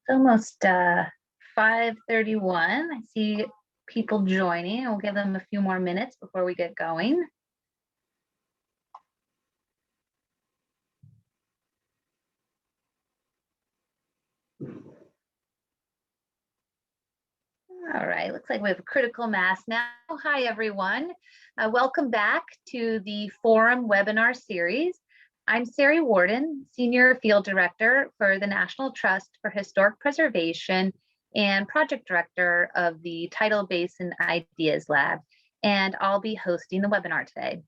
It's almost 5:31. I see people joining. We'll give them a few more minutes before we get going. All right, looks like we have a critical mass now. Hi, everyone. Welcome back to the Forum webinar series. I'm Seri Worden, Senior Field Director for the National Trust for Historic Preservation and Project Director of the Tidal Basin Ideas Lab, and I'll be hosting the webinar today.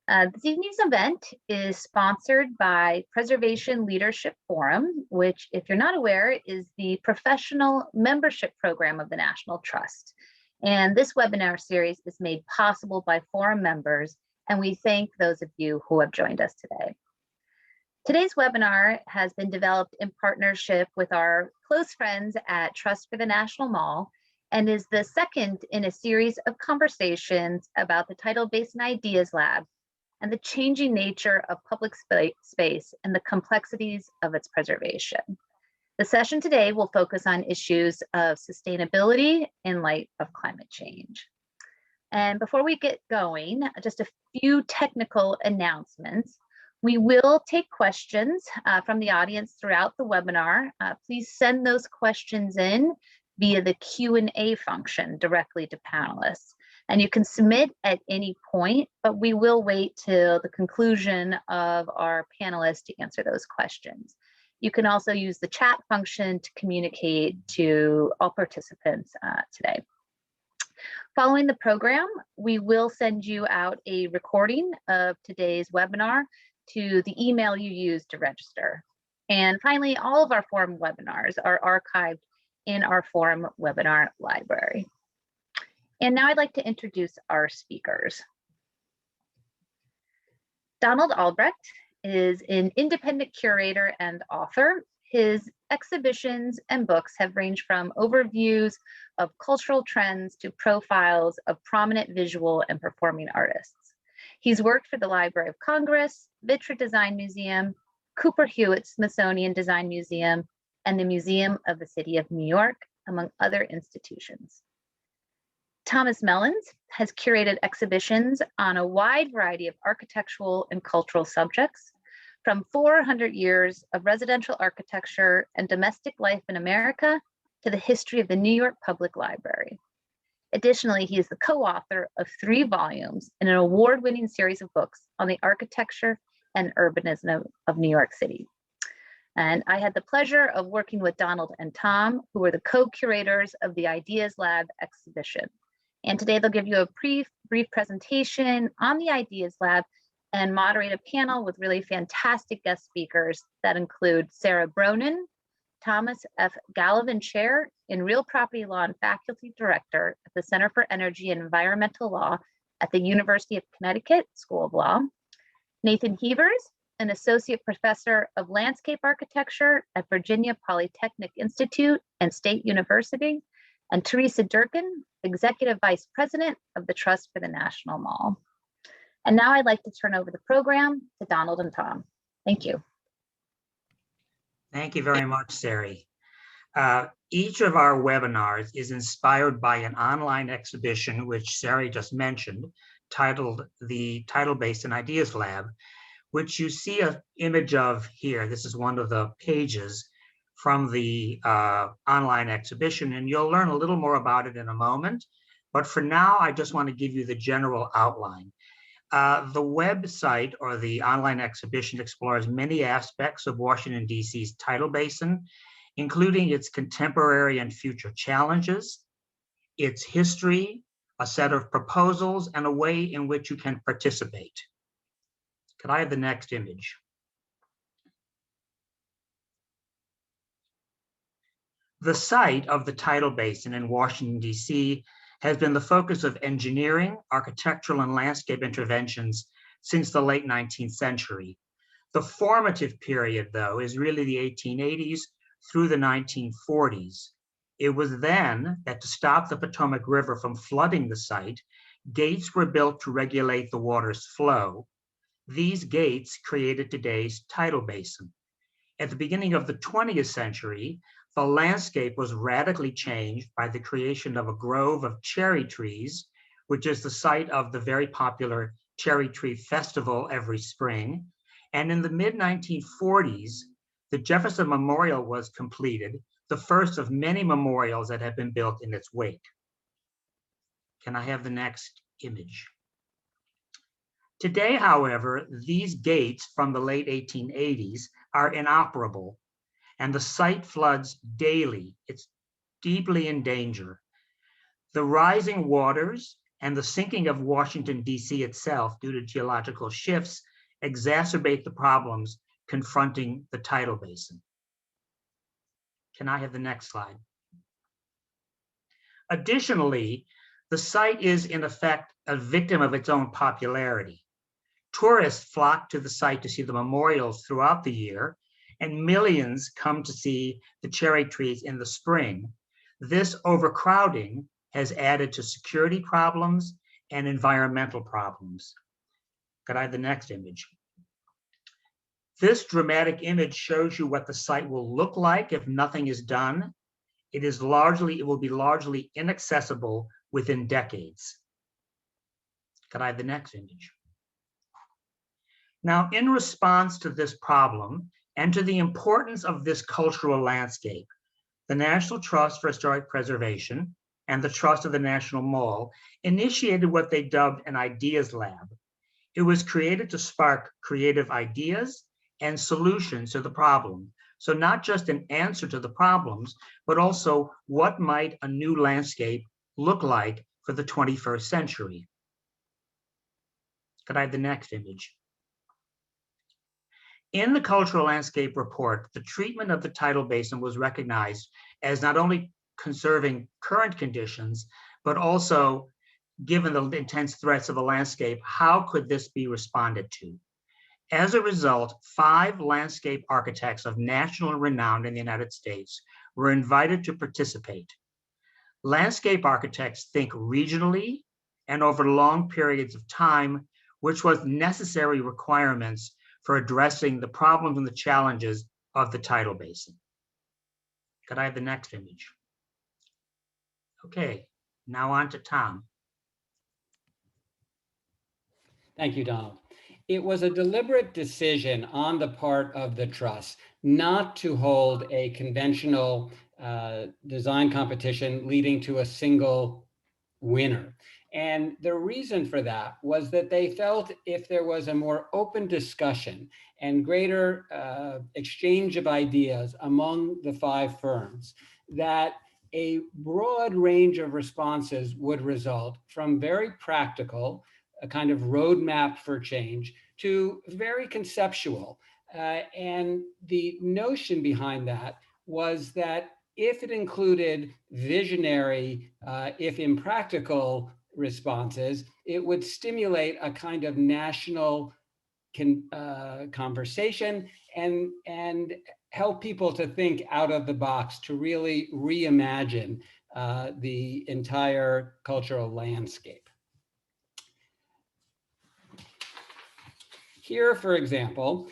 This evening's event is sponsored by Preservation Leadership Forum, which, if you're not aware, is the professional membership program of the National Trust. And this webinar series is made possible by Forum members, and we thank those of you who have joined us today. Today's webinar has been developed in partnership with our close friends at Trust for the National Mall and is the second in a series of conversations about the Tidal Basin Ideas Lab and the changing nature of public space and the complexities of its preservation. The session today will focus on issues of sustainability in light of climate change. And before we get going, just a few technical announcements. We will take questions from the audience throughout the webinar. Please send those questions in via the Q&A function directly to panelists. And you can submit at any point, but we will wait till the conclusion of our panelists to answer those questions. You can also use the chat function to communicate to all participants today. Following the program, we will send you out a recording of today's webinar to the email you used to register. And finally, all of our Forum webinars are archived in our Forum webinar library. And now I'd like to introduce our speakers. Donald Albrecht is an independent curator and author. His exhibitions and books have ranged from overviews of cultural trends to profiles of prominent visual and performing artists. He's worked for the Library of Congress, Vitra Design Museum, Cooper Hewitt Smithsonian Design Museum, and the Museum of the City of New York, among other institutions. Thomas Mellins has curated exhibitions on a wide variety of architectural and cultural subjects, from 400 years of residential architecture and domestic life in America to the history of the New York Public Library. Additionally, he is the co-author of 3 volumes in an award-winning series of books on the architecture and urbanism of New York City. And I had the pleasure of working with Donald and Tom, who were the co-curators of the Ideas Lab exhibition. And today they'll give you a brief presentation on the Ideas Lab and moderate a panel with really fantastic guest speakers that include Sara Bronin, Thomas F. Gallivan Chair in Real Property Law and Faculty Director at the Center for Energy and Environmental Law at the University of Connecticut School of Law, Nathan Heavers, an Associate Professor of Landscape Architecture at Virginia Polytechnic Institute and State University, and Teresa Durkin, Executive Vice President of the Trust for the National Mall. And now I'd like to turn over the program to Donald and Tom. Thank you. Thank you very much, Seri. Each of our webinars is inspired by an online exhibition, which Seri just mentioned, titled the Tidal Basin Ideas Lab, which you see an image of here. This is one of the pages from the online exhibition, and you'll learn a little more about it in a moment. But for now, I just want to give you the general outline. The website or the online exhibition explores many aspects of Washington, D.C.'s tidal basin, including its contemporary and future challenges, its history, a set of proposals, and a way in which you can participate. Could I have the next image? The site of the tidal basin in Washington, D.C. has been the focus of engineering, architectural, and landscape interventions since the late 19th century. The formative period, though, is really the 1880s through the 1940s. It was then that to stop the Potomac River from flooding the site, gates were built to regulate the water's flow. These gates created today's tidal basin. At the beginning of the 20th century, the landscape was radically changed by the creation of a grove of cherry trees, which is the site of the very popular Cherry Tree Festival every spring. And in the mid-1940s, the Jefferson Memorial was completed, the first of many memorials that have been built in its wake. Can I have the next image? Today, however, these gates from the late 1880s are inoperable, and the site floods daily. It's deeply in danger. The rising waters and the sinking of Washington, D.C. itself due to geological shifts exacerbate the problems confronting the tidal basin. Can I have the next slide? Additionally, the site is in effect a victim of its own popularity. Tourists flock to the site to see the memorials throughout the year, and millions come to see the cherry trees in the spring. This overcrowding has added to security problems and environmental problems. Could I have the next image? This dramatic image shows you what the site will look like if nothing is done. It will be largely inaccessible within decades. Could I have the next image? Now, in response to this problem and to the importance of this cultural landscape, the National Trust for Historic Preservation and the Trust of the National Mall initiated what they dubbed an Ideas Lab. It was created to spark creative ideas and solutions to the problem. So not just an answer to the problems, but also what might a new landscape look like for the 21st century. Could I have the next image? In the Cultural Landscape Report, the treatment of the tidal basin was recognized as not only conserving current conditions, but also, given the intense threats of the landscape, how could this be responded to? As a result, 5 landscape architects of national renown in the United States were invited to participate. Landscape architects think regionally and over long periods of time, which was necessary requirements for addressing the problems and the challenges of the tidal basin. Could I have the next image? Okay, now on to Tom. Thank you, Donald. It was a deliberate decision on the part of the trust not to hold a conventional design competition leading to a single winner. And the reason for that was that they felt if there was a more open discussion and greater exchange of ideas among the 5 firms, that a broad range of responses would result from very practical, a kind of roadmap for change, to very conceptual. And the notion behind that was that if it included visionary, if impractical responses, it would stimulate a kind of national conversation and help people to think out of the box, to really reimagine the entire cultural landscape. Here, for example,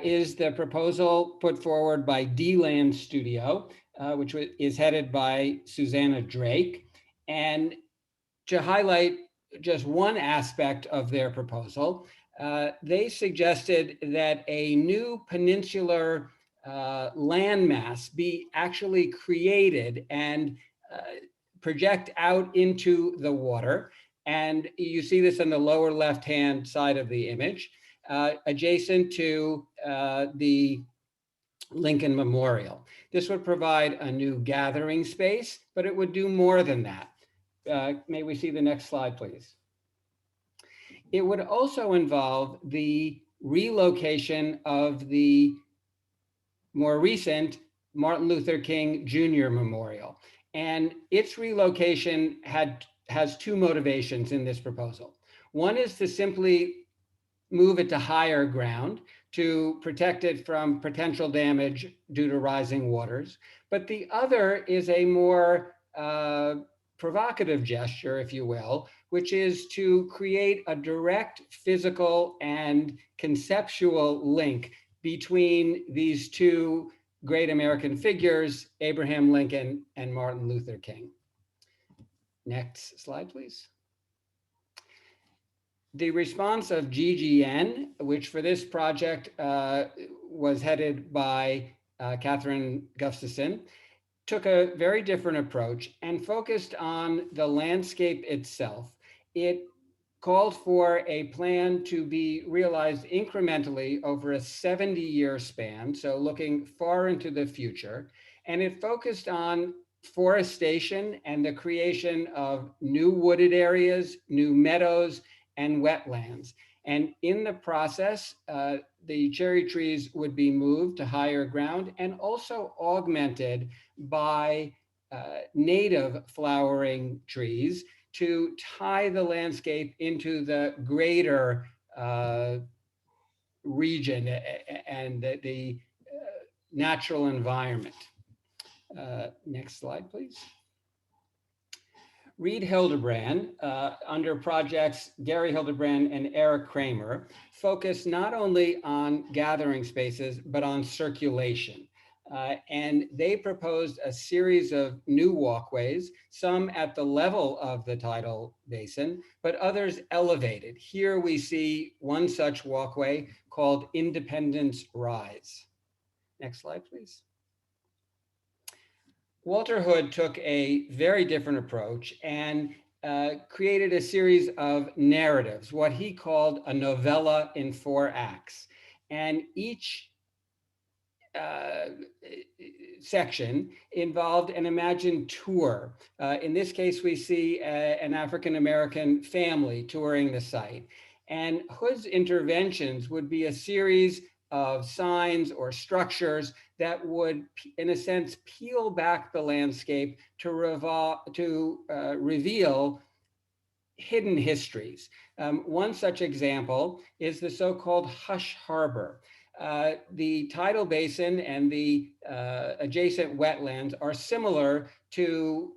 is the proposal put forward by D-Land Studio, which is headed by Susanna Drake. And to highlight just one aspect of their proposal, they suggested that a new peninsular landmass be actually created and project out into the water. And you see this on the lower left-hand side of the image, adjacent to the Lincoln Memorial. This would provide a new gathering space, but it would do more than that. May we see the next slide, please? It would also involve the relocation of the more recent Martin Luther King Jr. Memorial. And its relocation has 2 motivations in this proposal. One is to simply move it to higher ground to protect it from potential damage due to rising waters. But the other is a more provocative gesture, if you will, which is to create a direct physical and conceptual link between these 2 great American figures, Abraham Lincoln and Martin Luther King. Next slide, please. The response of GGN, which for this project was headed by Catherine Gustafson, took a very different approach and focused on the landscape itself. It called for a plan to be realized incrementally over a 70-year span, so looking far into the future. And it focused on forestation and the creation of new wooded areas, new meadows, and wetlands. And in the process, the cherry trees would be moved to higher ground and also augmented by native flowering trees to tie the landscape into the greater region and the natural environment. Next slide, please. Reed Hildebrand, under projects Gary Hildebrand and Eric Kramer, focused not only on gathering spaces, but on circulation. And they proposed a series of new walkways, some at the level of the tidal basin, but others elevated. Here we see one such walkway called Independence Rise. Next slide, please. Walter Hood took a very different approach and created a series of narratives, what he called a novella in 4 acts. And each section involved an imagined tour. In this case, we see an African-American family touring the site. And Hood's interventions would be a series of signs or structures that would, in a sense, peel back the landscape to reveal hidden histories. One such example is the so-called Hush Harbor. The tidal basin and the adjacent wetlands are similar to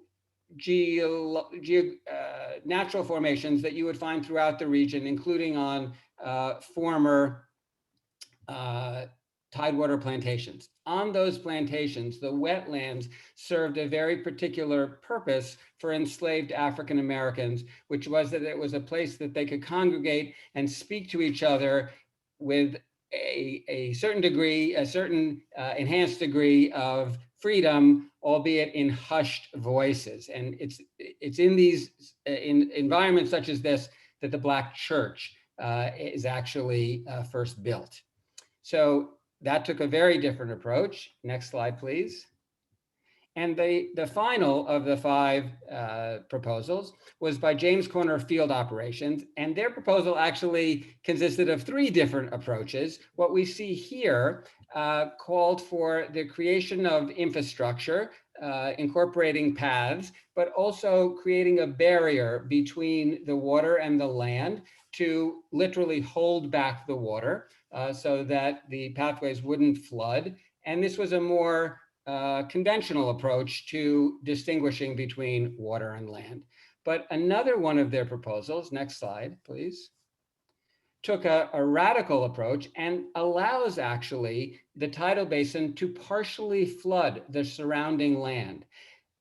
natural formations that you would find throughout the region, including on former tidewater plantations. On those plantations, the wetlands served a very particular purpose for enslaved African Americans, which was that it was a place that they could congregate and speak to each other with a certain degree, a certain enhanced degree of freedom, albeit in hushed voices. And it's in these in environments such as this that the Black church is actually first built. So that took a very different approach. Next slide, please. And the final of the 5 proposals was by James Corner Field Operations. And their proposal actually consisted of 3 different approaches. What we see here called for the creation of infrastructure, incorporating paths, but also creating a barrier between the water and the land to literally hold back the water so that the pathways wouldn't flood. And this was a more conventional approach to distinguishing between water and land. But another one of their proposals, next slide, please, took a radical approach and allows actually the tidal basin to partially flood the surrounding land.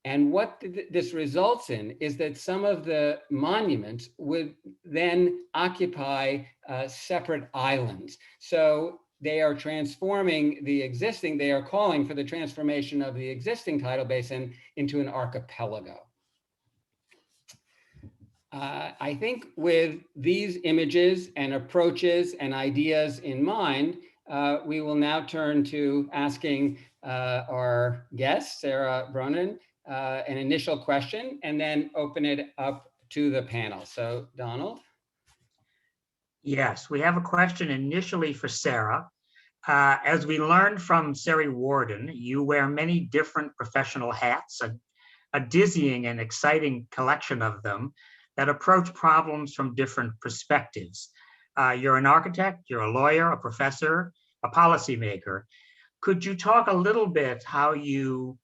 And what this results in is that some of the monuments would then occupy separate islands. So they are transforming the existing, they are calling for the transformation of the existing tidal basin into an archipelago. I think with these images and approaches and ideas in mind, we will now turn to asking our guest, Sara Bronin, an initial question and then open it up to the panel. So Donald. Yes, we have a question initially for Sara. As we learned from Seri Worden, you wear many different professional hats, a dizzying and exciting collection of them that approach problems from different perspectives. You're an architect, you're a lawyer, a professor, a policymaker. Could you talk a little bit how you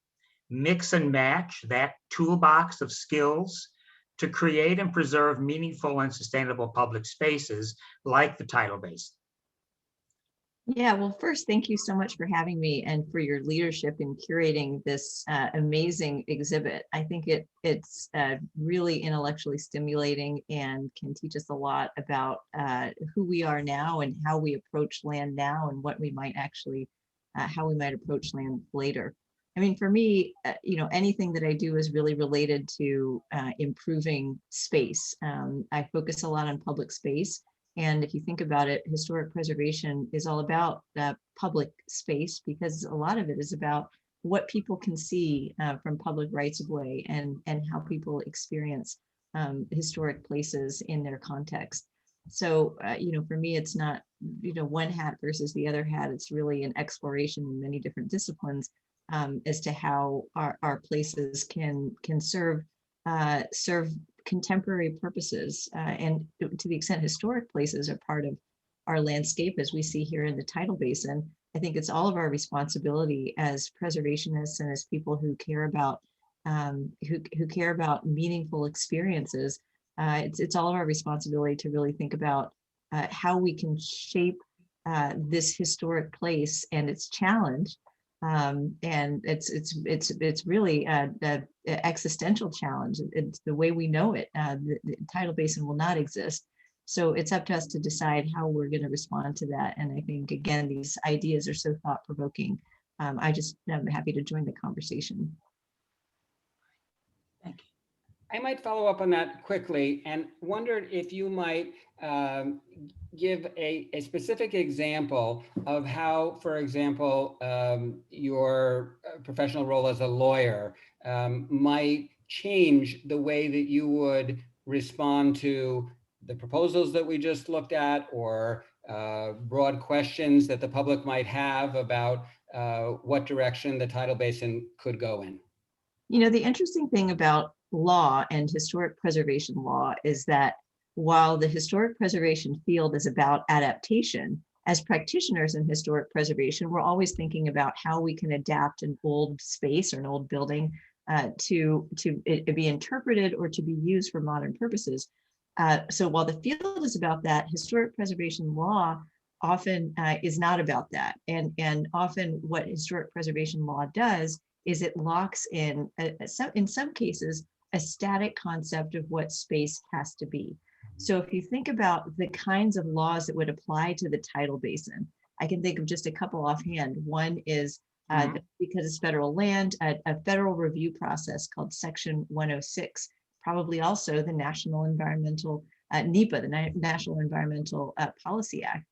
mix and match that toolbox of skills to create and preserve meaningful and sustainable public spaces like the tidal basin? Yeah, well, first, thank you so much for having me and for your leadership in curating this amazing exhibit. I think it's really intellectually stimulating and can teach us a lot about who we are now and how we approach land now and what we might actually, how we might approach land later. I mean, for me, anything that I do is really related to improving space. I focus a lot on public space. And if you think about it, historic preservation is all about public space, because a lot of it is about what people can see from public rights of way and how people experience historic places in their context. So, for me, it's not, one hat versus the other hat. It's really an exploration in many different disciplines as to how our places can serve contemporary purposes, and to the extent historic places are part of our landscape, as we see here in the Tidal Basin. I think it's all of our responsibility as preservationists and as people who care about who care about meaningful experiences. It's all of our responsibility to really think about how we can shape this historic place and its challenge. And it's really an existential challenge. It's the way we know it. The tidal basin will not exist. So it's up to us to decide how we're going to respond to that. And I think, again, these ideas are so thought-provoking. I'm happy to join the conversation. Thank you. I might follow up on that quickly and wondered if you might give a specific example of how, for example, your professional role as a lawyer might change the way that you would respond to the proposals that we just looked at, or broad questions that the public might have about what direction the tidal basin could go in. The interesting thing about law and historic preservation law is that while the historic preservation field is about adaptation, as practitioners in historic preservation, we're always thinking about how we can adapt an old space or an old building to be interpreted or to be used for modern purposes. So while the field is about that, historic preservation law often is not about that. And often what historic preservation law does is it locks in some cases, a static concept of what space has to be. So if you think about the kinds of laws that would apply to the tidal basin, I can think of just a couple offhand. One is because it's federal land, a federal review process called Section 106, probably also the National Environmental, NEPA, the National Environmental Policy Act,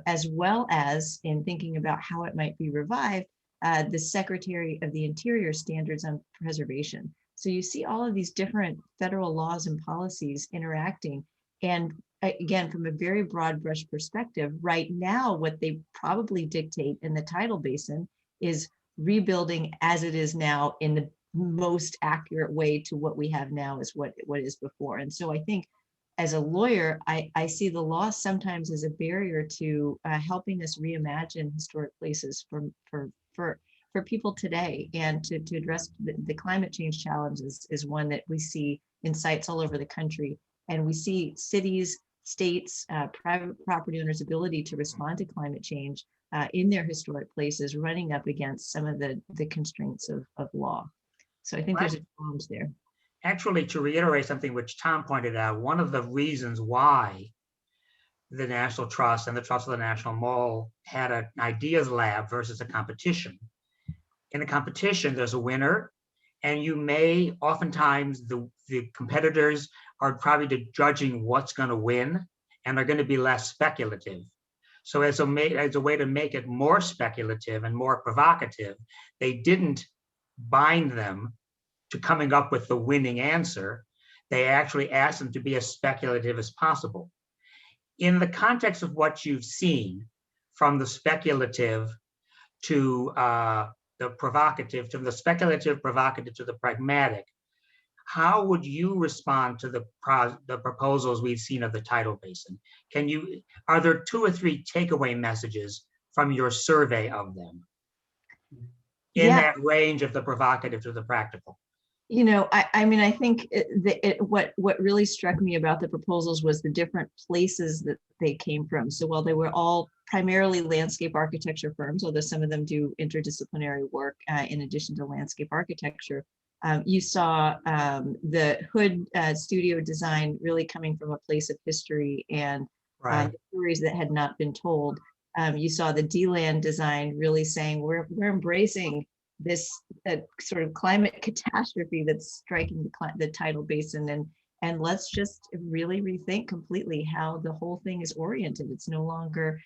as well as in thinking about how it might be revived, the Secretary of the Interior Standards on Preservation. So you see all of these different federal laws and policies interacting. And again, from a very broad brush perspective, right now, what they probably dictate in the tidal basin is rebuilding as it is now in the most accurate way to what we have now is what is before. And so I think as a lawyer, I see the law sometimes as a barrier to helping us reimagine historic places for people today, and to address the climate change challenges is one that we see in sites all over the country. And we see cities, states, private property owners' ability to respond to climate change in their historic places running up against some of the constraints of law. So I think there's a challenge there. Actually, to reiterate something which Tom pointed out, one of the reasons why the National Trust and the Trust of the National Mall had an ideas lab versus a competition. In a competition, there's a winner, and you may, oftentimes, the competitors are probably judging what's going to win and are going to be less speculative. So as a way to make it more speculative and more provocative, they didn't bind them to coming up with the winning answer. They actually asked them to be as speculative as possible. In the context of what you've seen, from the speculative to the provocative, to the speculative, provocative to the pragmatic, how would you respond to the proposals we've seen of the tidal basin? Are there 2 or 3 takeaway messages from your survey of them in that range of the provocative to the practical? I mean, I think what really struck me about the proposals was the different places that they came from. So while they were all primarily landscape architecture firms, although some of them do interdisciplinary work in addition to landscape architecture, you saw the Hood studio design really coming from a place of history and Right. stories that had not been told. You saw the D-Land design really saying we're embracing this sort of climate catastrophe that's striking the tidal basin, and let's just really rethink completely how the whole thing is oriented. It's no longer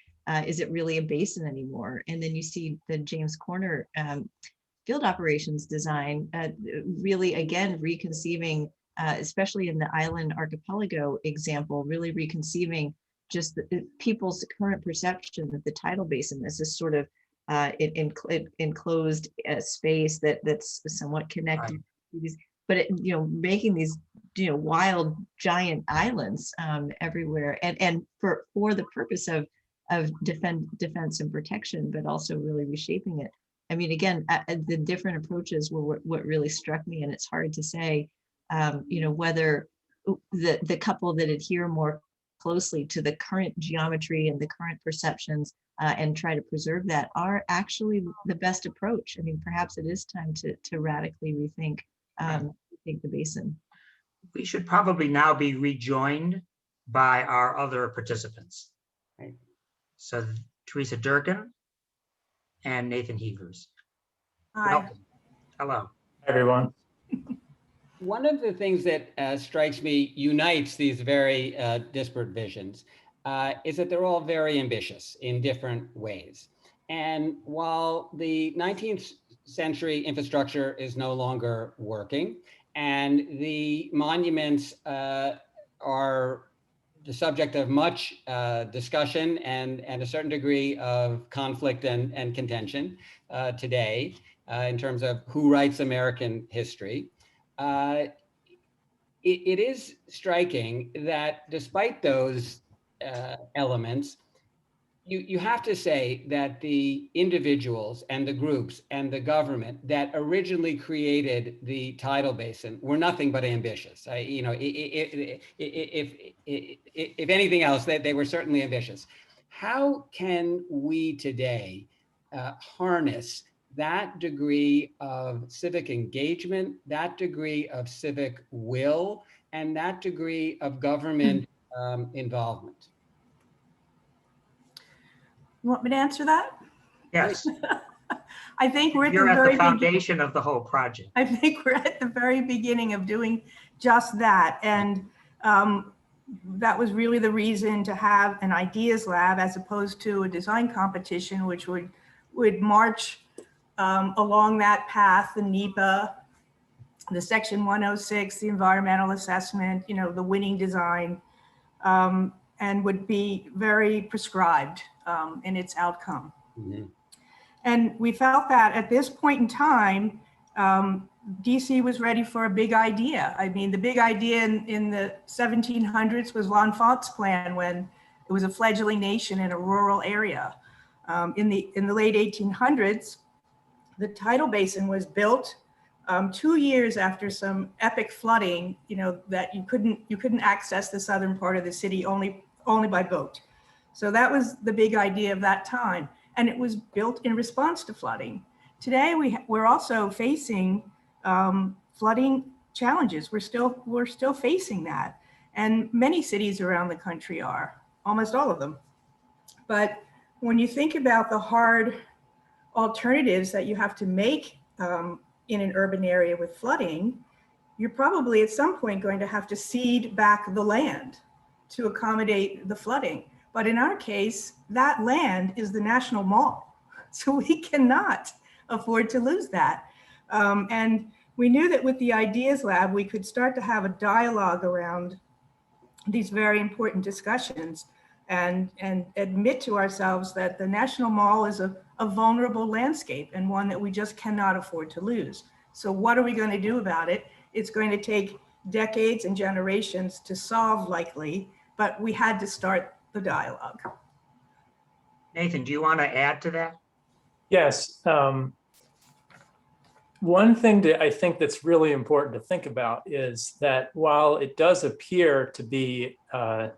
is it really a basin anymore? And then you see the James Corner field operations design really again reconceiving, especially in the island archipelago example, really reconceiving just people's current perception that the tidal basin is this sort of enclosed space that's somewhat connected, right. But making these wild giant islands everywhere, and for the purpose of defense and protection, but also really reshaping it. I mean, again, the different approaches were what really struck me, and it's hard to say, whether the couple that adhere more closely to the current geometry and the current perceptions and try to preserve that are actually the best approach. I mean, perhaps it is time to radically rethink the basin. We should probably now be rejoined by our other participants. Right. So Teresa Durkin and Nathan Heavers. Hi. Welcome. Hello. Hi, everyone. One of the things that strikes me unites these very disparate visions is that they're all very ambitious in different ways. And while the 19th century infrastructure is no longer working, and the monuments are the subject of much discussion and a certain degree of conflict and contention today in terms of who writes American history, it is striking that despite those elements, you have to say that the individuals and the groups and the government that originally created the tidal basin were nothing but ambitious. If anything else, they were certainly ambitious. How can we today harness that degree of civic engagement, that degree of civic will, and that degree of government involvement? You want me to answer that? Yes. I think we're You're at the foundation of the whole project. I think we're at the very beginning of doing just that. And that was really the reason to have an ideas lab as opposed to a design competition, which would march along that path, the NEPA, the Section 106, the environmental assessment, the winning design, and would be very prescribed in its outcome. Mm-hmm. And we felt that at this point in time, DC was ready for a big idea. I mean, the big idea in the 1700s was L'Enfant's plan when it was a fledgling nation in a rural area. In the late 1800s, the tidal basin was built 2 years after some epic flooding, that you couldn't access the southern part of the city only by boat. So that was the big idea of that time. And it was built in response to flooding. Today, we're also facing flooding challenges. We're still facing that. And many cities around the country are, almost all of them. But when you think about the hard alternatives that you have to make in an urban area with flooding, you're probably at some point going to have to cede back the land to accommodate the flooding. But in our case, that land is the National Mall. So we cannot afford to lose that. And we knew that with the Ideas Lab, we could start to have a dialogue around these very important discussions and admit to ourselves that the National Mall is a vulnerable landscape and one that we just cannot afford to lose. So what are we going to do about it? It's going to take decades and generations to solve, likely, but we had to start the dialogue. Nathan, do you want to add to that? Yes. one thing that I think that's really important to think about is that while it does appear to be have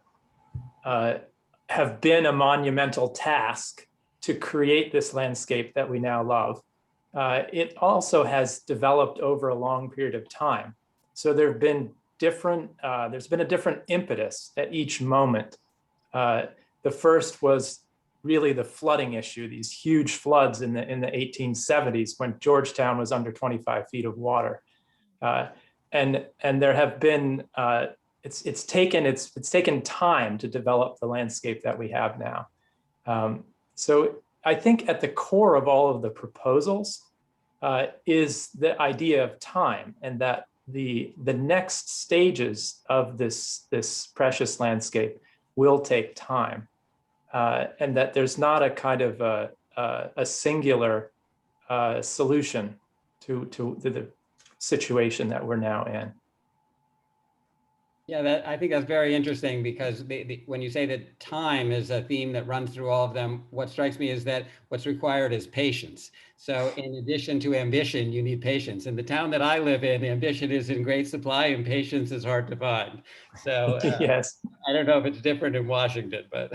been a monumental task to create this landscape that we now love, it also has developed over a long period of time. So there have been there's been a different impetus at each moment. The first was really the flooding issue, these huge floods in the 1870s when Georgetown was under 25 feet of water. And there have been, it's taken time to develop the landscape that we have now. So I think at the core of all of the proposals is the idea of time, and that the next stages of this precious landscape will take time, and that there's not a kind of a singular solution to the situation that we're now in. Yeah, I think that's very interesting, because when you say that time is a theme that runs through all of them, what strikes me is that what's required is patience. So in addition to ambition, you need patience. In the town that I live in, ambition is in great supply and patience is hard to find. So Yes. I don't know if it's different in Washington, but.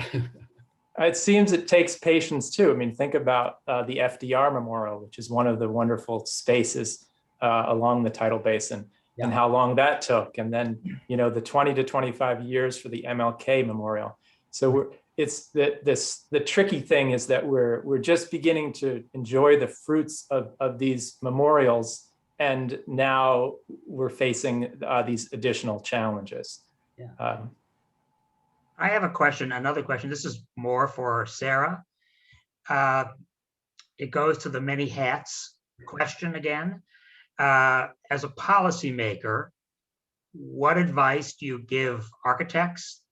It seems it takes patience too. I mean, think about the FDR Memorial, which is one of the wonderful spaces along the Tidal Basin. Yeah. And how long that took, and then the 20 to 25 years for the MLK Memorial. So the tricky thing is that we're just beginning to enjoy the fruits of these memorials, and now we're facing these additional challenges. Yeah. I have another question. This is more for Sara. It goes to the many hats question again. As a policymaker, what advice do you give architects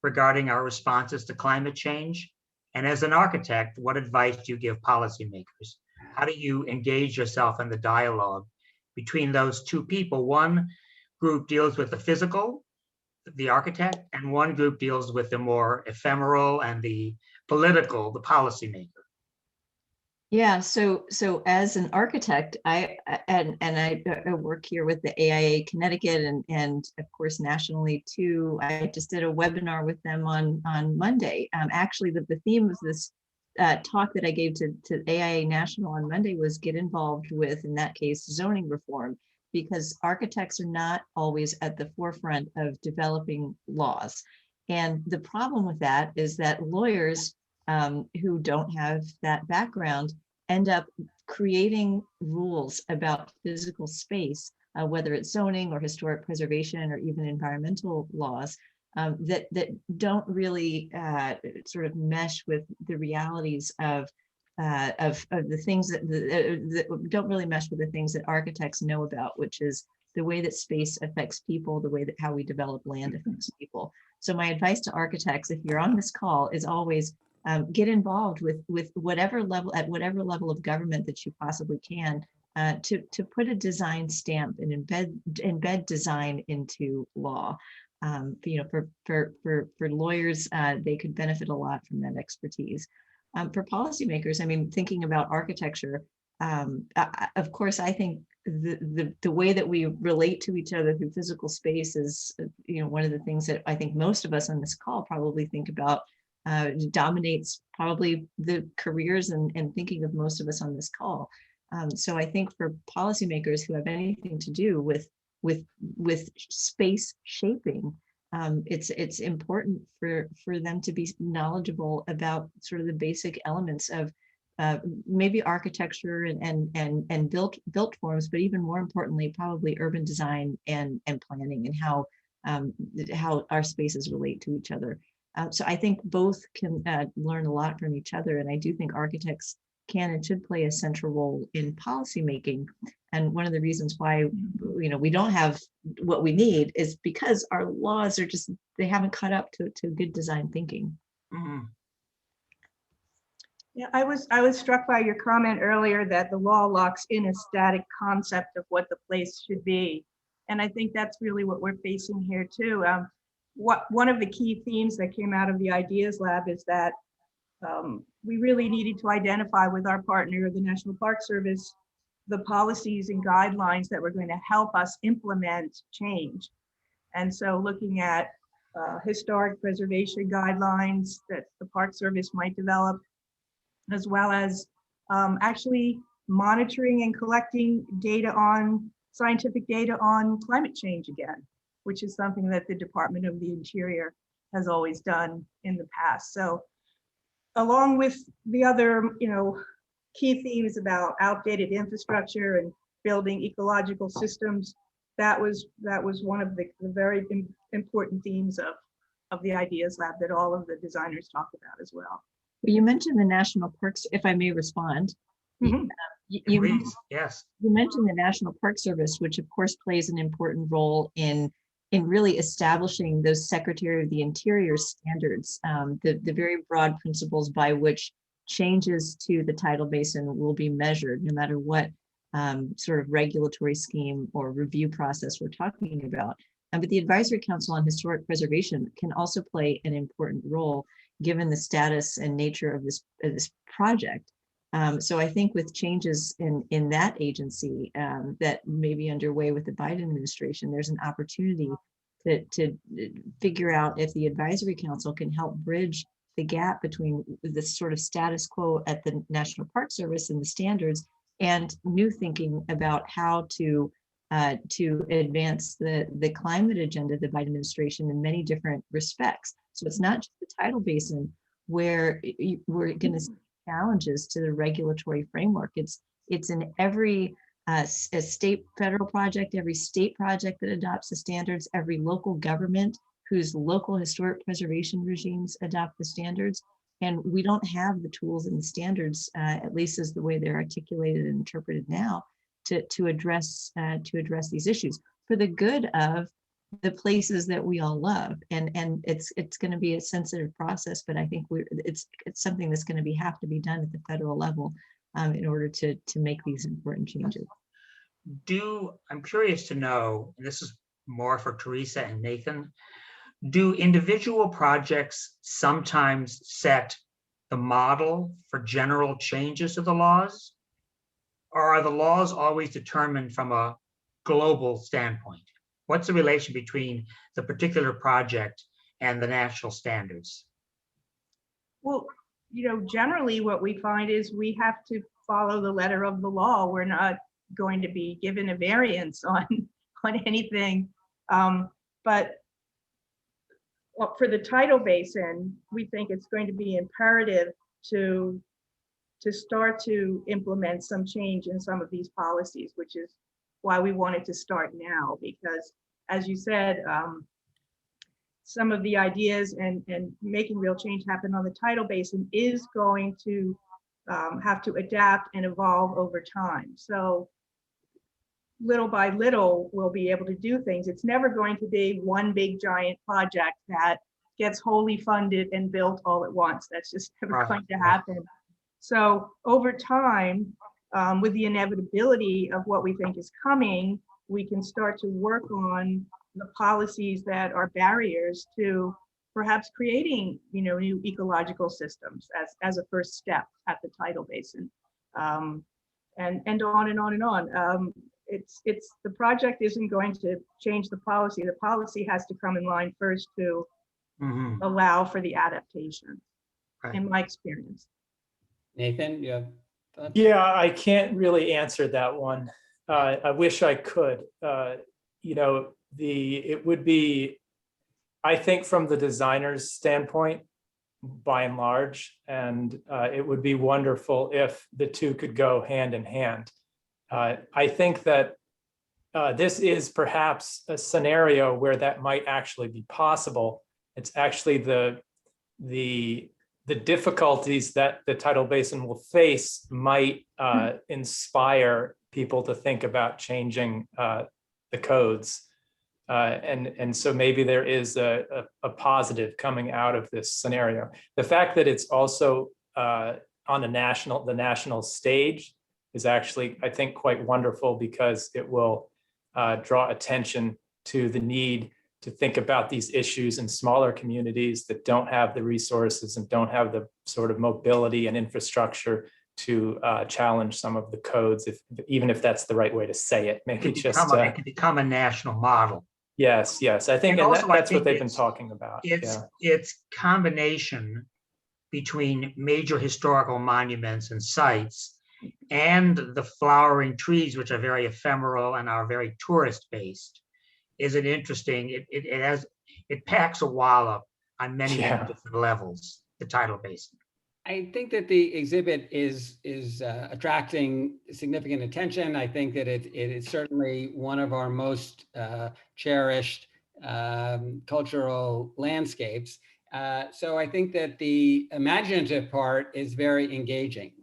regarding our responses to climate change? And as an architect, what advice do you give policymakers? How do you engage yourself in the dialogue between those two people? One group deals with the physical, the architect, and one group deals with the more ephemeral and the political, the policymaker. Yeah, so as an architect, I work here with the AIA Connecticut and of course nationally too. I just did a webinar with them on Monday. Actually, the theme of this talk that I gave to AIA National on Monday was get involved with, in that case, zoning reform, because architects are not always at the forefront of developing laws. And the problem with that is that lawyers who don't have that background end up creating rules about physical space, whether it's zoning or historic preservation or even environmental laws, that don't really sort of mesh with the realities of the things that don't really mesh with the things that architects know about, which is the way that space affects people, the way that how we develop land affects people. So my advice to architects, if you're on this call, is always get involved with whatever level, at whatever level of government that you possibly can, to put a design stamp and embed design into law. For lawyers, they could benefit a lot from that expertise. For policymakers, I mean, thinking about architecture, of course, I think the way that we relate to each other through physical space is, one of the things that I think most of us on this call probably think about, dominates probably the careers and thinking of most of us on this call. So I think for policymakers who have anything to do with space shaping, it's important for them to be knowledgeable about sort of the basic elements of maybe architecture and built forms, but even more importantly, probably urban design and planning, and how our spaces relate to each other. So I think both can learn a lot from each other, and I do think architects can and should play a central role in policymaking. And one of the reasons why we don't have what we need is because our laws are just, they haven't caught up to good design thinking. Mm-hmm. Yeah, I was struck by your comment earlier that the law locks in a static concept of what the place should be. And I think that's really what we're facing here too. One of the key themes that came out of the Ideas Lab is that we really needed to identify with our partner, the National Park Service, the policies and guidelines that were going to help us implement change. And so looking at historic preservation guidelines that the Park Service might develop, as well as actually monitoring and collecting data on scientific data on climate change again, which is something that the Department of the Interior has always done in the past. So along with the other, key themes about outdated infrastructure and building ecological systems, that was one of the very important themes of the Ideas Lab that all of the designers talked about as well. You mentioned the national parks, if I may respond. Mhm. Please, yes. You mentioned the National Park Service, which of course plays an important role in really establishing those Secretary of the Interior standards, the very broad principles by which changes to the tidal basin will be measured, no matter what sort of regulatory scheme or review process we're talking about. But the Advisory Council on Historic Preservation can also play an important role given the status and nature of this project. So I think with changes in that agency that may be underway with the Biden administration, there's an opportunity to figure out if the Advisory Council can help bridge the gap between the sort of status quo at the National Park Service and the standards and new thinking about how to advance the climate agenda of the Biden administration in many different respects. So it's not just the tidal basin where we're going to see challenges to the regulatory framework. It's in every a state federal project, every state project that adopts the standards, every local government whose local historic preservation regimes adopt the standards. And we don't have the tools and the standards, at least as the way they're articulated and interpreted now, to address these issues for the good of the places that we all love. And it's going to be a sensitive process, but I think it's something that's going to have to be done at the federal level in order to make these important changes. I'm curious to know, and this is more for Teresa and Nathan, do individual projects sometimes set the model for general changes to the laws? Or are the laws always determined from a global standpoint? What's the relation between the particular project and the national standards? Well, generally what we find is we have to follow the letter of the law. We're not going to be given a variance on anything. But for the tidal basin, we think it's going to be imperative to start to implement some change in some of these policies, which is why we wanted to start now, because as you said, some of the ideas and making real change happen on the tidal basin is going to have to adapt and evolve over time. So little by little, we'll be able to do things. It's never going to be one big giant project that gets wholly funded and built all at once. That's just never going to happen. So over time, with the inevitability of what we think is coming, we can start to work on the policies that are barriers to perhaps creating, new ecological systems as a first step at the tidal basin, and on and on and on. It's the project isn't going to change the policy. The policy has to come in line first to allow for the adaptation, in my experience. Nathan, you have thoughts? Yeah, I can't really answer that one. I wish I could. It would be, I think from the designer's standpoint, by and large, and it would be wonderful if the two could go hand in hand. I think that this is perhaps a scenario where that might actually be possible. It's actually the difficulties that the tidal basin will face might inspire people to think about changing the codes. And so maybe there is a positive coming out of this scenario. The fact that it's also on the national stage is actually, I think, quite wonderful, because it will draw attention to the need to think about these issues in smaller communities that don't have the resources and don't have the sort of mobility and infrastructure to challenge some of the codes, even if that's the right way to say it. Maybe It just can become a national model. yes, I think, And and also, I that's what think they've been talking about. It's combination between major historical monuments and sites and the flowering trees, which are very ephemeral and are very tourist based, is an interesting, it packs a wallop on many different levels, the tidal basin. I think that the exhibit is attracting significant attention. I think that it is certainly one of our most cherished cultural landscapes. So I think that the imaginative part is very engaging.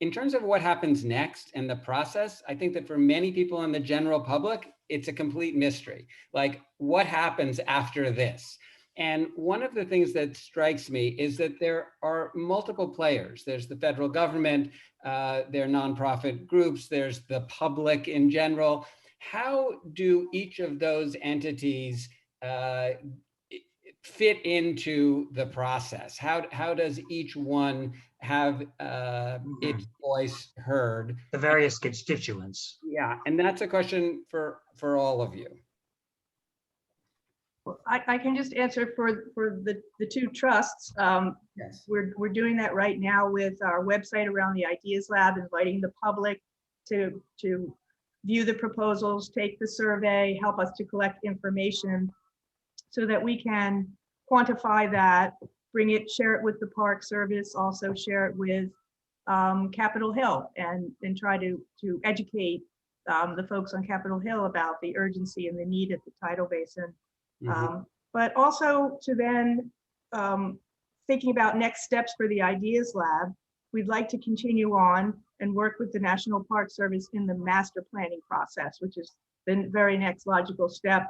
In terms of what happens next and the process, I think that for many people in the general public, it's a complete mystery. Like, what happens after this? And one of the things that strikes me is that there are multiple players. There's the federal government, there are nonprofit groups, there's the public in general. How do each of those entities fit into the process? How does each one have its voice heard? The various constituents. Yeah, and that's a question for all of you. I can just answer for the two trusts. Yes. We're doing that right now with our website around the Ideas Lab, inviting the public to view the proposals, take the survey, help us to collect information so that we can quantify that, share it with the Park Service, also share it with Capitol Hill, and try to educate the folks on Capitol Hill about the urgency and the need at the tidal basin. But also to then thinking about next steps for the Ideas Lab, we'd like to continue on and work with the National Park Service in the master planning process, which is the very next logical step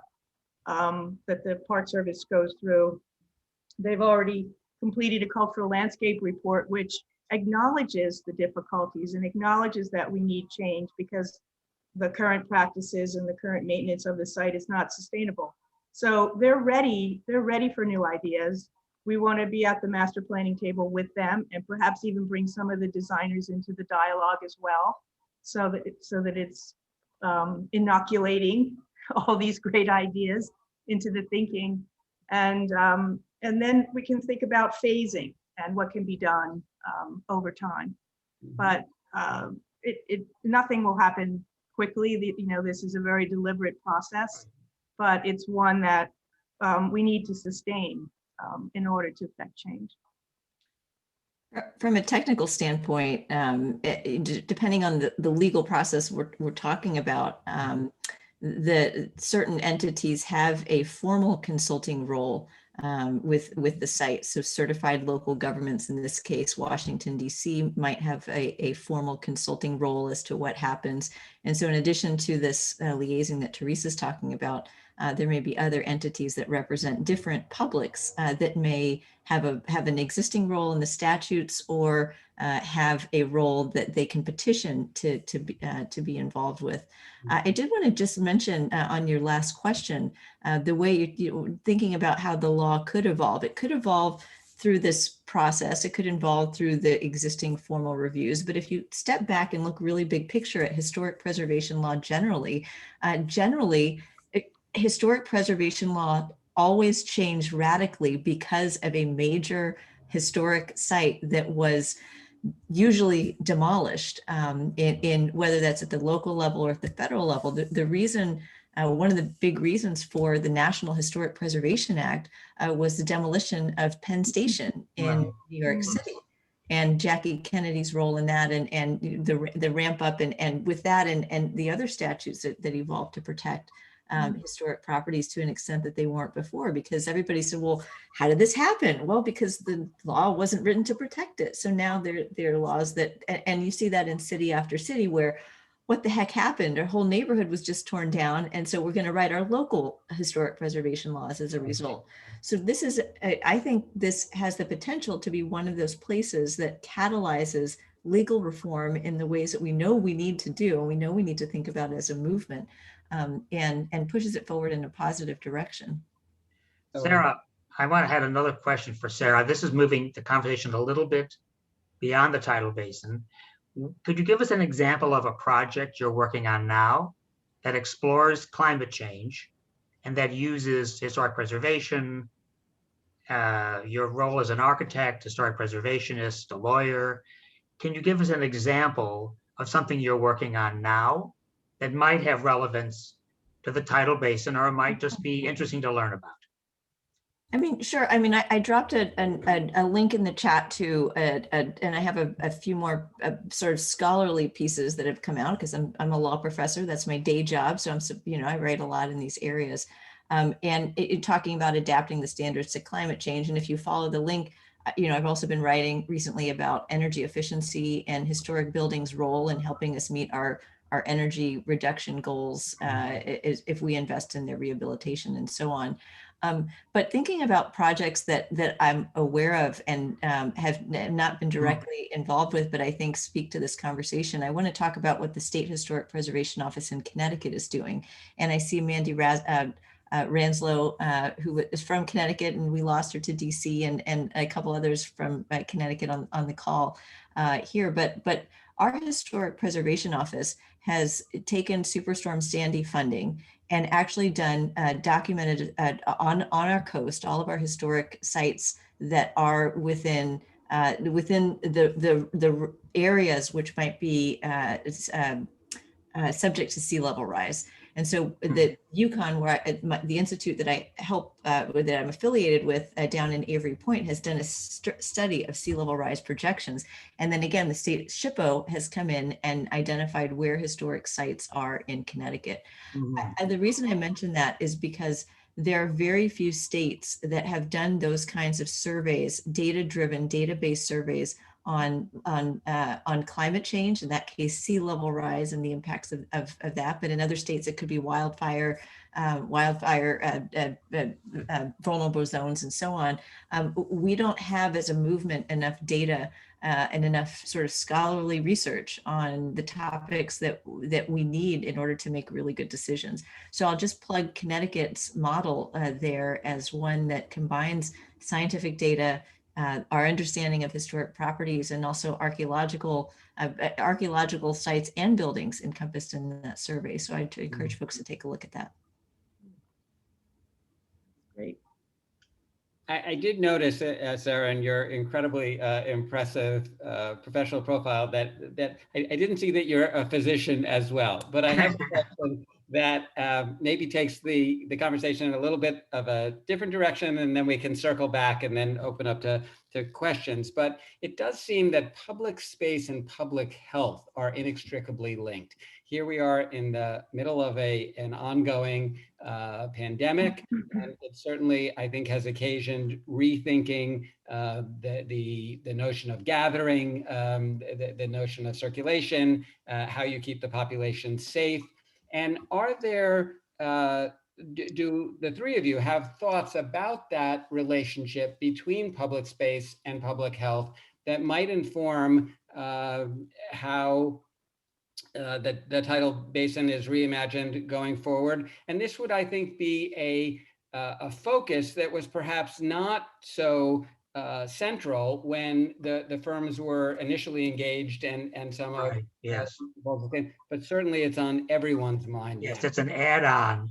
that the Park Service goes through. They've already completed a cultural landscape report, which acknowledges the difficulties and acknowledges that we need change because the current practices and the current maintenance of the site is not sustainable. So they're ready for new ideas. We want to be at the master planning table with them and perhaps even bring some of the designers into the dialogue as well, so that it's inoculating all these great ideas into the thinking. And then we can think about phasing and what can be done over time. But nothing will happen quickly. This is a very deliberate process, but it's one that we need to sustain in order to affect change. From a technical standpoint, depending on the legal process we're talking about, the certain entities have a formal consulting role with the site. So certified local governments, in this case, Washington, D.C., might have a formal consulting role as to what happens. And so in addition to this liaison that Teresa's talking about, there may be other entities that represent different publics that may have an existing role in the statutes or have a role that they can petition to be involved with. I did want to just mention on your last question, the way you're thinking about how the law could evolve. It could evolve through this process. It could evolve through the existing formal reviews. But if you step back and look really big picture at historic preservation law generally, historic preservation law always changed radically because of a major historic site that was usually demolished in whether that's at the local level or at the federal level. The reason, one of the big reasons for the National Historic Preservation Act was the demolition of Penn Station in New York City, and Jackie Kennedy's role in that, and the ramp up and with that and the other statutes that evolved to protect historic properties to an extent that they weren't before, because everybody said, well, how did this happen? Well, because the law wasn't written to protect it. So now there are laws that, and you see that in city after city where what the heck happened? Our whole neighborhood was just torn down. And so we're going to write our local historic preservation laws as a result. So this is, I think this has the potential to be one of those places that catalyzes legal reform in the ways that we know we need to do, and we know we need to think about it as a movement. And pushes it forward in a positive direction. Sara, I want to have another question for Sara. This is moving the conversation a little bit beyond the tidal basin. Could you give us an example of a project you're working on now that explores climate change and that uses historic preservation, your role as an architect, historic preservationist, a lawyer? Can you give us an example of something you're working on now that might have relevance to the tidal basin, or it might just be interesting to learn about? I mean, sure. I mean, I dropped a link in the chat to, and I have a few more sort of scholarly pieces that have come out because I'm a law professor. That's my day job. So I write a lot in these areas. And talking about adapting the standards to climate change. And if you follow the link, I've also been writing recently about energy efficiency and historic buildings' role in helping us meet our energy reduction goals if we invest in their rehabilitation and so on. But thinking about projects that I'm aware of and have not been directly involved with, but I think speak to this conversation, I want to talk about what the State Historic Preservation Office in Connecticut is doing. And I see Mandy Ranslow, who is from Connecticut, and we lost her to DC, and a couple others from Connecticut on the call here. But our Historic Preservation Office has taken Superstorm Sandy funding and actually done documented on our coast, all of our historic sites that are within the areas which might be subject to sea level rise. And so the Yukon, where the institute that I help, that I'm affiliated with down in Avery Point, has done a study of sea level rise projections. And then again, the state SHPO has come in and identified where historic sites are in Connecticut. And the reason I mention that is because there are very few states that have done those kinds of surveys, data-driven, database surveys on climate change, in that case, sea level rise and the impacts of that. But in other states, it could be wildfire, vulnerable zones and so on. We don't have as a movement enough data and enough sort of scholarly research on the topics that we need in order to make really good decisions. So I'll just plug Connecticut's model there as one that combines scientific data, our understanding of historic properties, and also archaeological sites and buildings encompassed in that survey. So I'd encourage folks to take a look at that. Great. I did notice, Sara, in your incredibly impressive professional profile that I didn't see that you're a physician as well, but I have a question that maybe takes the conversation in a little bit of a different direction, and then we can circle back and then open up to questions. But it does seem that public space and public health are inextricably linked. Here we are in the middle of an ongoing pandemic, and it certainly, I think, has occasioned rethinking the notion of gathering, the notion of circulation, how you keep the population safe. And are there, do the three of you have thoughts about that relationship between public space and public health that might inform how the tidal basin is reimagined going forward? And this would, I think, be a focus that was perhaps not so central when the firms were initially engaged and some of yes, but certainly it's on everyone's mind. Yes, now. it's an add-on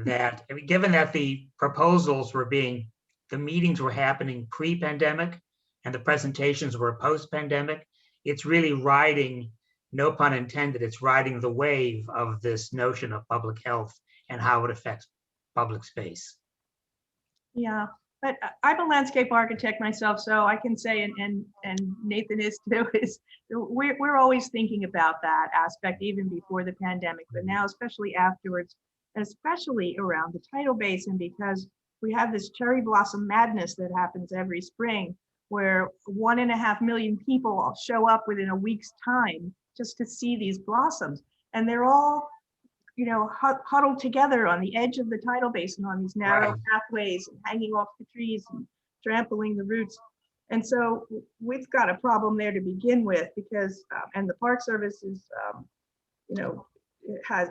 that, I mean, given that the proposals the meetings were happening pre-pandemic and the presentations were post-pandemic, it's really riding, no pun intended, it's riding the wave of this notion of public health and how it affects public space. Yeah, but I'm a landscape architect myself, so I can say, and Nathan is too, is we're always thinking about that aspect even before the pandemic, but now especially afterwards, especially around the tidal basin, because we have this cherry blossom madness that happens every spring, where 1.5 million people show up within a week's time just to see these blossoms, and they're all huddled together on the edge of the tidal basin on these narrow pathways and hanging off the trees and trampling the roots. And so we've got a problem there to begin with, because, and the Park Service is,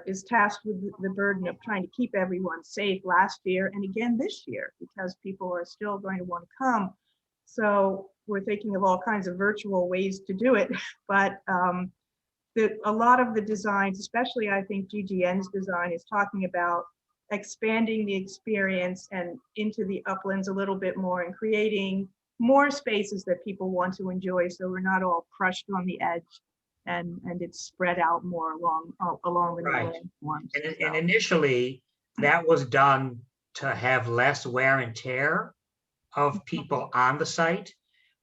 is tasked with the burden of trying to keep everyone safe last year and again this year, because people are still going to want to come. So we're thinking of all kinds of virtual ways to do it, but a lot of the designs, especially I think GGN's design, is talking about expanding the experience and into the uplands a little bit more and creating more spaces that people want to enjoy, so we're not all crushed on the edge, and it's spread out more along the Right. landforms. And initially, that was done to have less wear and tear of people on the site,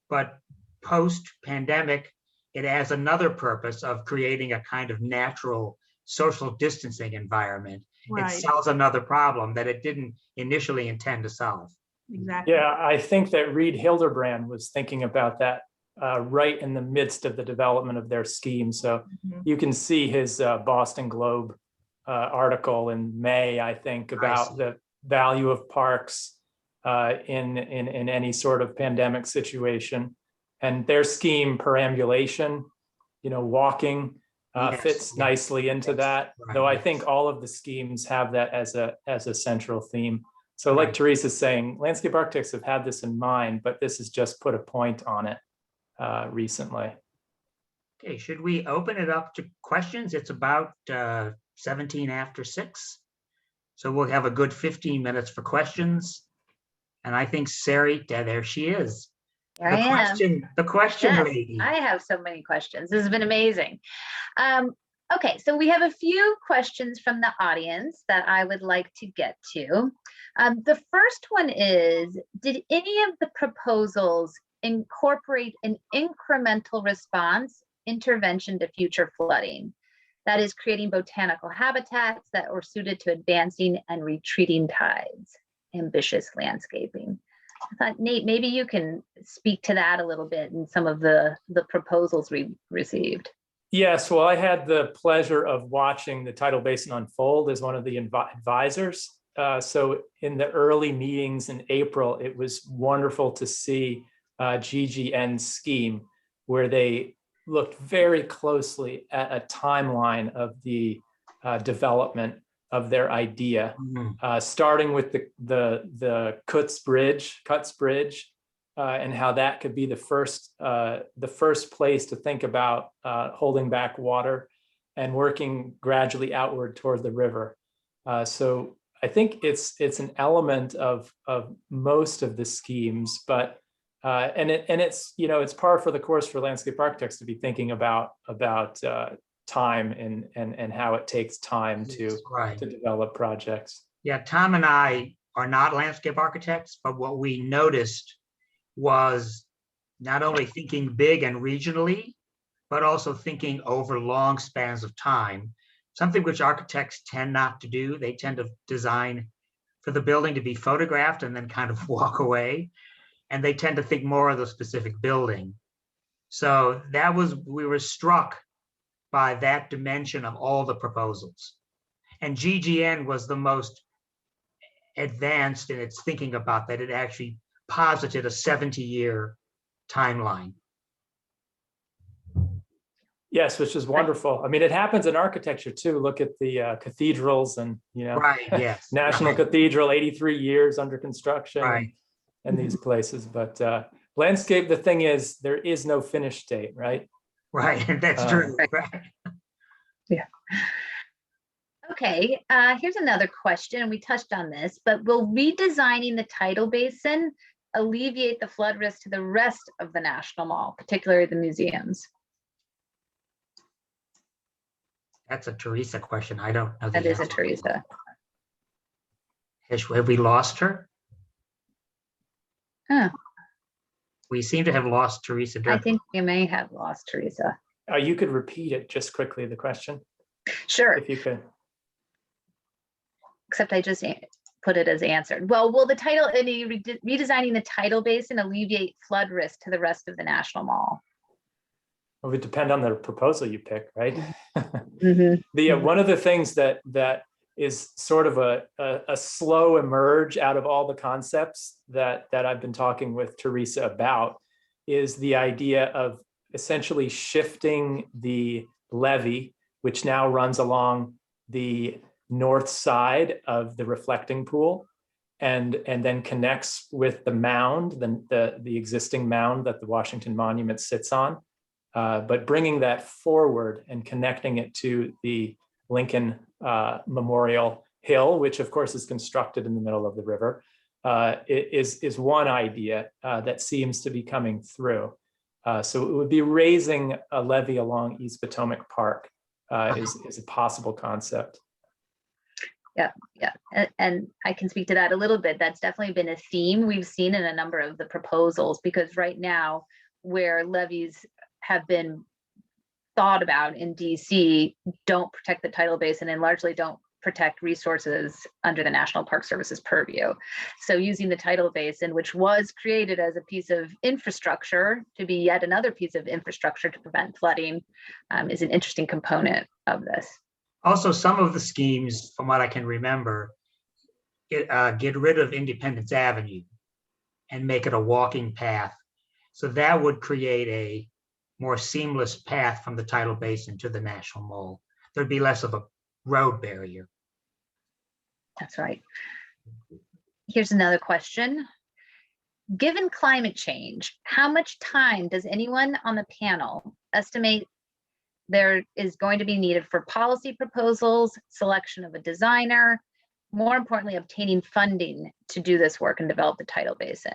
but post-pandemic, it has another purpose of creating a kind of natural social distancing environment. Right. It solves another problem that it didn't initially intend to solve. Exactly. Yeah, I think that Reed Hildebrand was thinking about that right in the midst of the development of their scheme. So you can see his Boston Globe article in May, I think, about the value of parks in any sort of pandemic situation. And their scheme, perambulation, walking, fits nicely into that. Right, Though I yes. think all of the schemes have that as a central theme. So like Teresa's saying, landscape architects have had this in mind, but this has just put a point on it recently. Okay, should we open it up to questions? It's about 17 after 6. So we'll have a good 15 minutes for questions. And I think Seri, there she is. Here I am. The question Yes, lady. I have so many questions. This has been amazing. Okay, so we have a few questions from the audience that I would like to get to. The first one is, did any of the proposals incorporate an incremental response intervention to future flooding? That is, creating botanical habitats that were suited to advancing and retreating tides, ambitious landscaping. I thought, Nate, maybe you can speak to that a little bit in some of the proposals we received. Yes, well, I had the pleasure of watching the Tidal Basin unfold as one of the advisors. So in the early meetings in April, it was wonderful to see GGN's scheme, where they looked very closely at a timeline of the development of their idea, starting with the Cuts Bridge, and how that could be the first place to think about holding back water and working gradually outward toward the river. So I think it's an element of most of the schemes, but it's it's par for the course for landscape architects to be thinking about time and how it takes time to develop projects. Yeah, Tom and I are not landscape architects, but what we noticed was not only thinking big and regionally, but also thinking over long spans of time, something which architects tend not to do. They tend to design for the building to be photographed and then kind of walk away. And they tend to think more of the specific building. So we were struck by that dimension of all the proposals. And GGN was the most advanced in its thinking about that. It actually posited a 70-year timeline. Yes, which is wonderful. I mean, it happens in architecture too. Look at the cathedrals and, National Cathedral, 83 years under construction and these places. But landscape, the thing is, there is no finish date, right? Right, that's true. Right. Yeah. Okay, here's another question. We touched on this, but will redesigning the tidal basin alleviate the flood risk to the rest of the National Mall, particularly the museums? That's a Teresa question. I don't know. That is a Teresa. Have we lost her? Huh. We seem to have lost Teresa Durkin. I think you may have lost Teresa. You could repeat it just quickly, the question. Sure. If you could. Except I just put it as answered. Well, will the tidal, redesigning the tidal basin alleviate flood risk to the rest of the National Mall? Well, it would depend on the proposal you pick, right? Mm-hmm. One of the things that is sort of a slow emerge out of all the concepts that I've been talking with Teresa about is the idea of essentially shifting the levee, which now runs along the north side of the reflecting pool, and then connects with the mound, the existing mound that the Washington Monument sits on. But bringing that forward and connecting it to the Lincoln Memorial Hill, which of course is constructed in the middle of the river, is one idea that seems to be coming through. So it would be raising a levee along East Potomac Park is a possible concept. Yeah, and I can speak to that a little bit. That's definitely been a theme we've seen in a number of the proposals, because right now where levees have been thought about in DC don't protect the tidal basin and largely don't protect resources under the National Park Service's purview. So using the tidal basin, which was created as a piece of infrastructure to be yet another piece of infrastructure to prevent flooding, is an interesting component of this. Also, some of the schemes, from what I can remember, get rid of Independence Avenue and make it a walking path. So that would create a more seamless path from the tidal basin to the National Mall. There'd be less of a road barrier. That's right. Here's another question. Given climate change, how much time does anyone on the panel estimate there is going to be needed for policy proposals, selection of a designer, more importantly, obtaining funding to do this work and develop the tidal basin?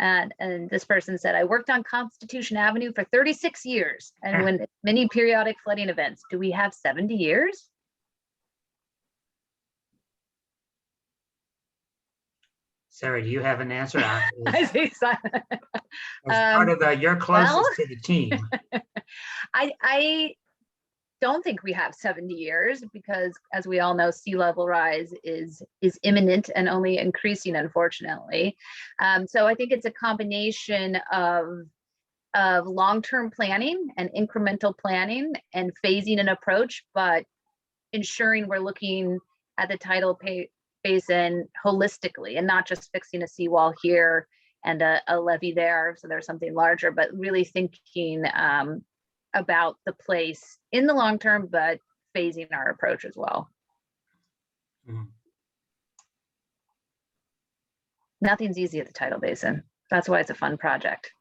And this person said, I worked on Constitution Avenue for 36 years and when many periodic flooding events. Do we have 70 years? Sarah, do you have an answer? I see silent. As part of your closest to the team. I don't think we have 70 years because, as we all know, sea level rise is imminent and only increasing, unfortunately. So I think it's a combination of long-term planning and incremental planning and phasing an approach, but ensuring we're looking at the tidal basin holistically and not just fixing a seawall here and a levee there, so there's something larger, but really thinking about the place in the long term, but phasing our approach as well. Mm. Nothing's easy at the tidal basin. That's why it's a fun project.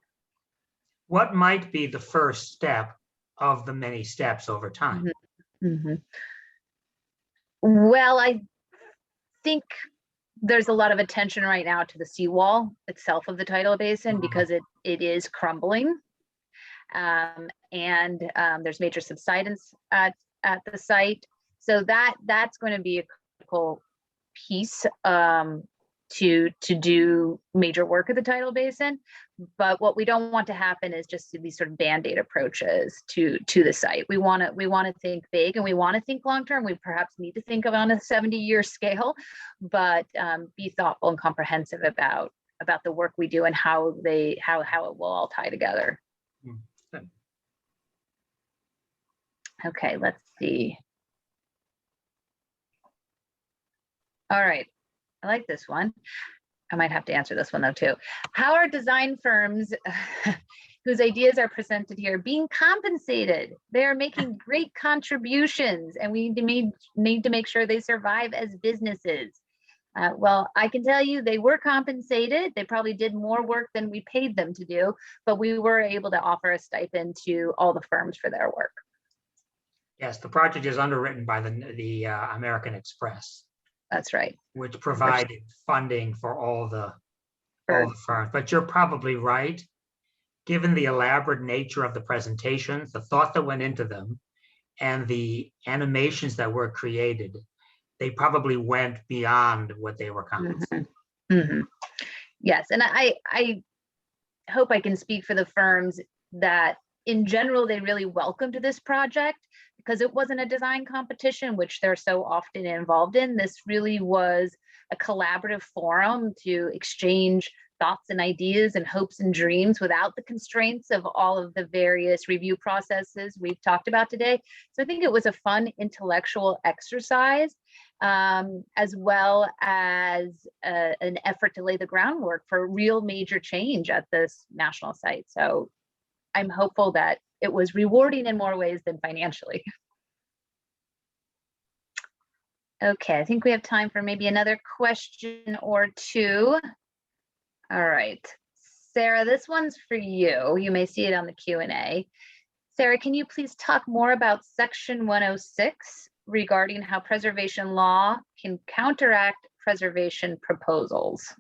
What might be the first step of the many steps over time? Mm-hmm. Well, I think there's a lot of attention right now to the seawall itself of the tidal basin because it is crumbling. And there's major subsidence at the site. So that's going to be a critical piece to do major work at the tidal basin. But what we don't want to happen is just these sort of Band-Aid approaches to the site. We want to think big and we want to think long term. We perhaps need to think of on a 70-year scale, but be thoughtful and comprehensive about the work we do and how it will all tie together. Good. Okay, let's see. All right, I like this one. I might have to answer this one though too. How are design firms whose ideas are presented here being compensated? They are making great contributions and we need to make sure they survive as businesses. Well, I can tell you they were compensated. They probably did more work than we paid them to do, but we were able to offer a stipend to all the firms for their work. Yes, the project is underwritten by the American Express. That's right. Which provided funding for all the firms. But you're probably right. Given the elaborate nature of the presentations, the thought that went into them, and the animations that were created, they probably went beyond what they were compensated. Mm-hmm. Yes, and I hope I can speak for the firms that in general, they really welcomed this project because it wasn't a design competition, which they're so often involved in. This really was a collaborative forum to exchange thoughts and ideas and hopes and dreams without the constraints of all of the various review processes we've talked about today. So I think it was a fun intellectual exercise, as well as an effort to lay the groundwork for real major change at this national site. So I'm hopeful that it was rewarding in more ways than financially. Okay, I think we have time for maybe another question or two. All right, Sara, this one's for you. You may see it on the Q&A. Sara, can you please talk more about Section 106 regarding how preservation law can counteract preservation proposals?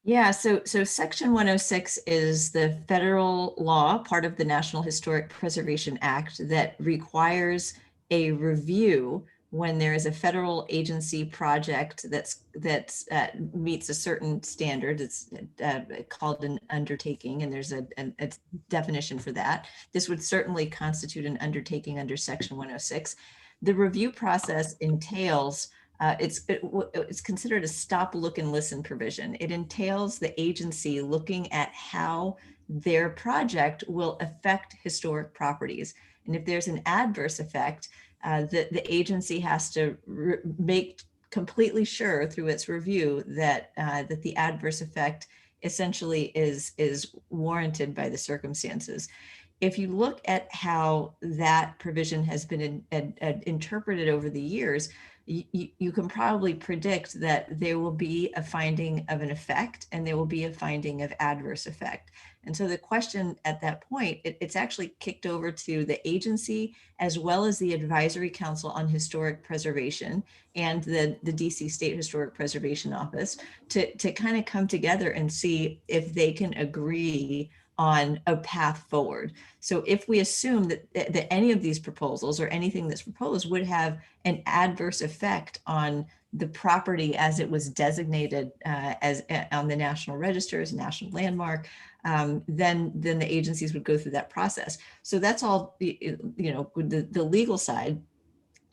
Yeah, so Section 106 is the federal law, part of the National Historic Preservation Act, that requires a review when there is a federal agency project that meets a certain standard. It's called an undertaking, and there's a definition for that. This would certainly constitute an undertaking under Section 106. The review process entails it's considered a stop, look, and listen provision. It entails the agency looking at how their project will affect historic properties. And if there's an adverse effect, the agency has to make completely sure through its review that that the adverse effect essentially is warranted by the circumstances. If you look at how that provision has been interpreted over the years, you can probably predict that there will be a finding of an effect and there will be a finding of adverse effect. And so the question at that point, it's actually kicked over to the agency as well as the Advisory Council on Historic Preservation and the DC State Historic Preservation Office to kind of come together and see if they can agree on a path forward. So if we assume that any of these proposals or anything that's proposed would have an adverse effect on the property as it was designated as on the National Register as a national landmark, then the agencies would go through that process. So that's all, the legal side.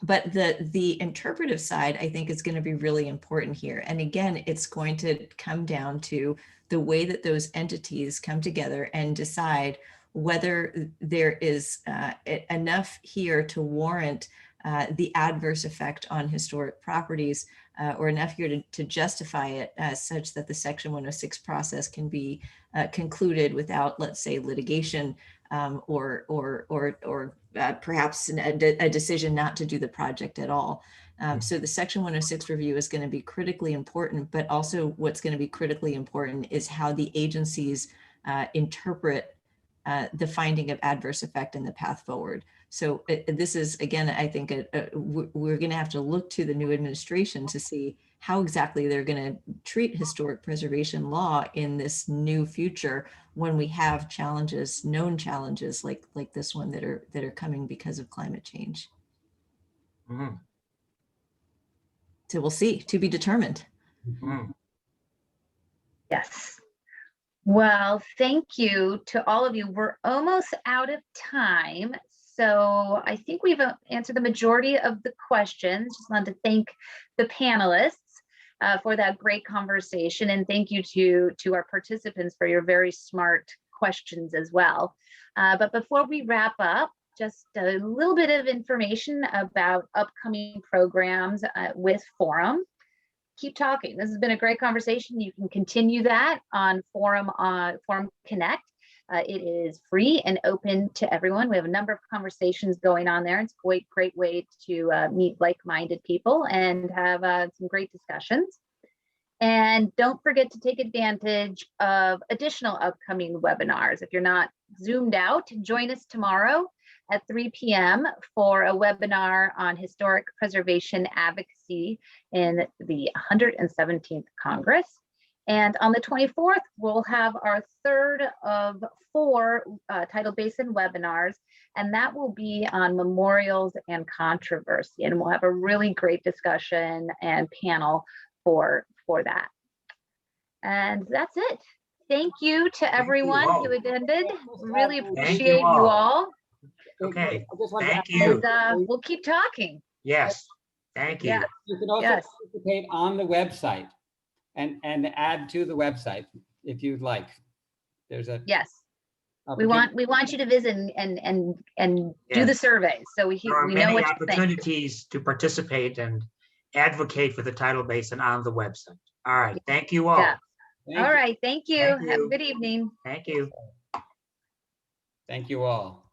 But the interpretive side, I think, is going to be really important here. And again, it's going to come down to the way that those entities come together and decide whether there is enough here to warrant the adverse effect on historic properties or enough here to justify it such that the Section 106 process can be concluded without, let's say, litigation or perhaps a decision not to do the project at all. So the Section 106 review is going to be critically important, but also what's going to be critically important is how the agencies interpret the finding of adverse effect and the path forward. So this is, again, I think we're going to have to look to the new administration to see how exactly they're going to treat historic preservation law in this new future when we have challenges, known challenges like this one that are coming because of climate change. Mhm. So we'll see, to be determined. Mhm. Yes. Well, thank you to all of you. We're almost out of time. So I think we've answered the majority of the questions. Just wanted to thank the panelists for that great conversation. And thank you to our participants for your very smart questions as well. But before we wrap up, just a little bit of information about upcoming programs with Forum. Keep talking. This has been a great conversation. You can continue that on Forum Connect. It is free and open to everyone. We have a number of conversations going on there. It's a great way to meet like-minded people and have some great discussions. And don't forget to take advantage of additional upcoming webinars. If you're not Zoomed out, join us tomorrow at 3 p.m. for a webinar on historic preservation advocacy in the 117th Congress. And on the 24th, we'll have our third of 4 Tidal Basin webinars, and that will be on memorials and controversy. And we'll have a really great discussion and panel for that. And that's it. Thank you to everyone who attended. Really appreciate you all. Okay, I just want to thank add- you. And we'll keep talking. Yes, thank you. Yeah. You can also Yes. participate on the website and add to the website if you'd like. There's a Yes. We want you to visit and do the Yes. survey. So we There are know many what you think. opportunities to participate and advocate for the tidal basin on the website. All right, thank you all. Yeah. Thank All you. right. Thank you. Thank Have a you. good evening. Thank you. Thank you all.